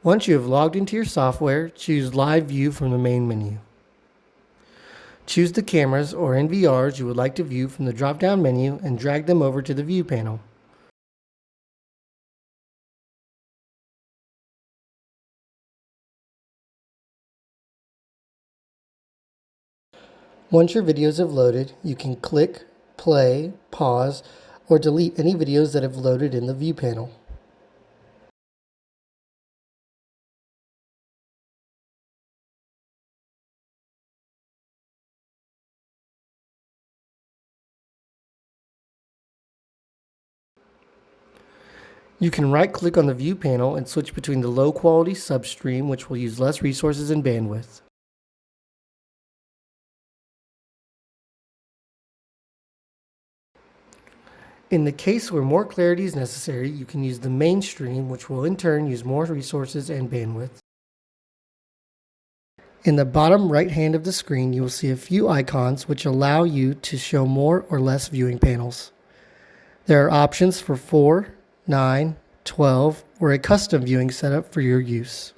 Once you have logged into your software, choose Live View from the main menu. Choose the cameras or NVRs you would like to view from the drop-down menu and drag them over to the View panel. Once your videos have loaded, you can click, play, pause, or delete any videos that have loaded in the View panel. You can right-click on the View panel and switch between the low-quality substream, which will use less resources and bandwidth. In the case where more clarity is necessary, you can use the mainstream, which will in turn use more resources and bandwidth. In the bottom right hand of the screen, you will see a few icons which allow you to show more or less viewing panels. There are options for 4, 9, 12, or a custom viewing setup for your use.